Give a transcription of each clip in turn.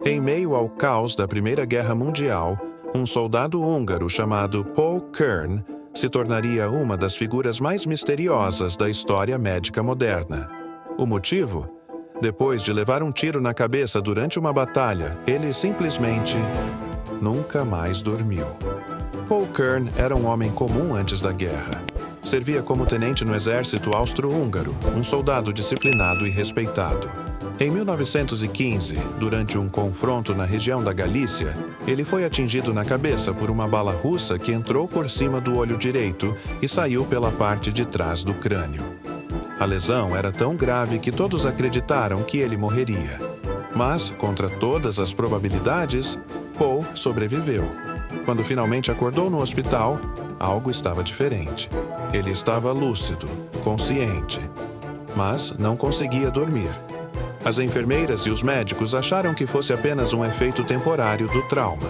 Em meio ao caos da Primeira Guerra Mundial, um soldado húngaro chamado Paul Kern se tornaria uma das figuras mais misteriosas da história médica moderna. O motivo? Depois de levar um tiro na cabeça durante uma batalha, ele simplesmente nunca mais dormiu. Paul Kern era um homem comum antes da guerra. Servia como tenente no exército austro-húngaro, um soldado disciplinado e respeitado. Em 1915, durante um confronto na região da Galícia, ele foi atingido na cabeça por uma bala russa que entrou por cima do olho direito e saiu pela parte de trás do crânio. A lesão era tão grave que todos acreditaram que ele morreria. Mas, contra todas as probabilidades, Paul sobreviveu. Quando finalmente acordou no hospital, algo estava diferente. Ele estava lúcido, consciente, mas não conseguia dormir. As enfermeiras e os médicos acharam que fosse apenas um efeito temporário do trauma.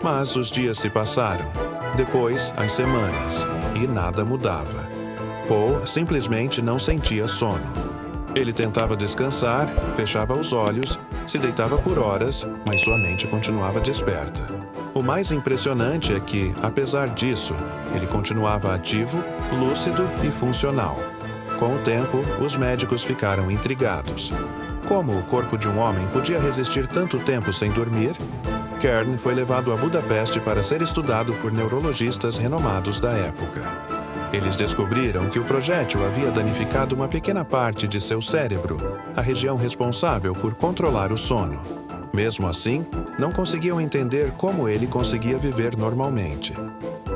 Mas os dias se passaram, depois as semanas, e nada mudava. Paul simplesmente não sentia sono. Ele tentava descansar, fechava os olhos, se deitava por horas, mas sua mente continuava desperta. O mais impressionante é que, apesar disso, ele continuava ativo, lúcido e funcional. Com o tempo, os médicos ficaram intrigados. Como o corpo de um homem podia resistir tanto tempo sem dormir? Kern foi levado a Budapeste para ser estudado por neurologistas renomados da época. Eles descobriram que o projétil havia danificado uma pequena parte de seu cérebro, a região responsável por controlar o sono. Mesmo assim, não conseguiam entender como ele conseguia viver normalmente.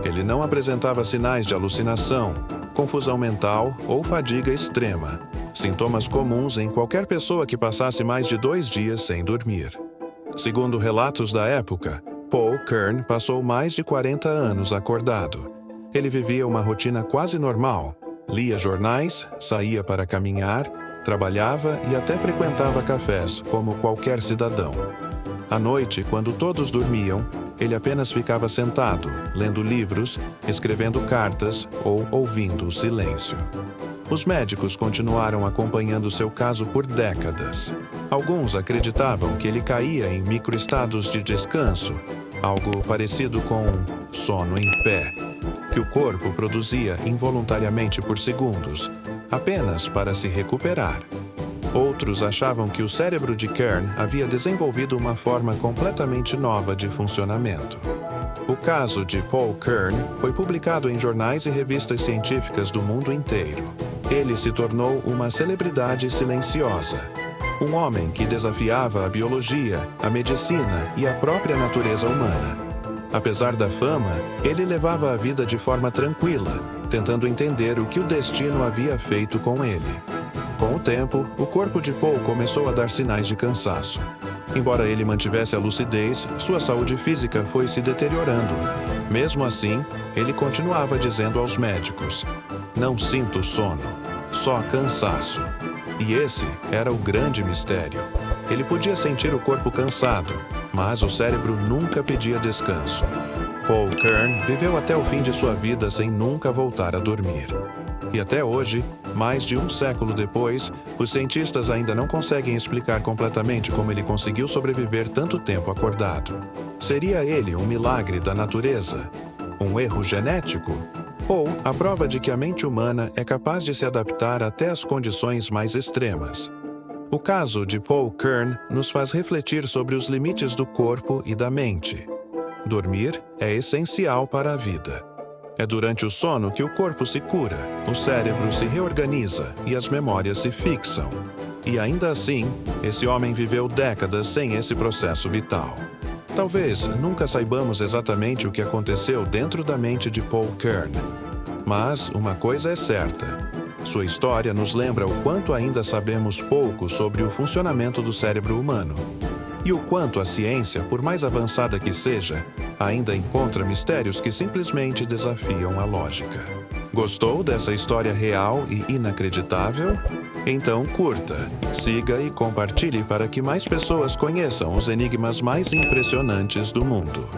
Ele não apresentava sinais de alucinação, confusão mental ou fadiga extrema, sintomas comuns em qualquer pessoa que passasse mais de 2 dias sem dormir. Segundo relatos da época, Paul Kern passou mais de 40 anos acordado. Ele vivia uma rotina quase normal, lia jornais, saía para caminhar, trabalhava e até frequentava cafés, como qualquer cidadão. À noite, quando todos dormiam, ele apenas ficava sentado, lendo livros, escrevendo cartas ou ouvindo o silêncio. Os médicos continuaram acompanhando seu caso por décadas. Alguns acreditavam que ele caía em microestados de descanso, algo parecido com sono em pé, que o corpo produzia involuntariamente por segundos, apenas para se recuperar. Outros achavam que o cérebro de Kern havia desenvolvido uma forma completamente nova de funcionamento. O caso de Paul Kern foi publicado em jornais e revistas científicas do mundo inteiro. Ele se tornou uma celebridade silenciosa. Um homem que desafiava a biologia, a medicina e a própria natureza humana. Apesar da fama, ele levava a vida de forma tranquila, tentando entender o que o destino havia feito com ele. Com o tempo, o corpo de Paul começou a dar sinais de cansaço. Embora ele mantivesse a lucidez, sua saúde física foi se deteriorando. Mesmo assim, ele continuava dizendo aos médicos: "Não sinto sono, só cansaço." E esse era o grande mistério. Ele podia sentir o corpo cansado, mas o cérebro nunca pedia descanso. Paul Kern viveu até o fim de sua vida sem nunca voltar a dormir. E até hoje, mais de um século depois, os cientistas ainda não conseguem explicar completamente como ele conseguiu sobreviver tanto tempo acordado. Seria ele um milagre da natureza? Um erro genético? Ou a prova de que a mente humana é capaz de se adaptar até as condições mais extremas? O caso de Paul Kern nos faz refletir sobre os limites do corpo e da mente. Dormir é essencial para a vida. É durante o sono que o corpo se cura, o cérebro se reorganiza e as memórias se fixam. E ainda assim, esse homem viveu décadas sem esse processo vital. Talvez nunca saibamos exatamente o que aconteceu dentro da mente de Paul Kern. Mas uma coisa é certa: sua história nos lembra o quanto ainda sabemos pouco sobre o funcionamento do cérebro humano. E o quanto a ciência, por mais avançada que seja, ainda encontra mistérios que simplesmente desafiam a lógica. Gostou dessa história real e inacreditável? Então curta, siga e compartilhe para que mais pessoas conheçam os enigmas mais impressionantes do mundo.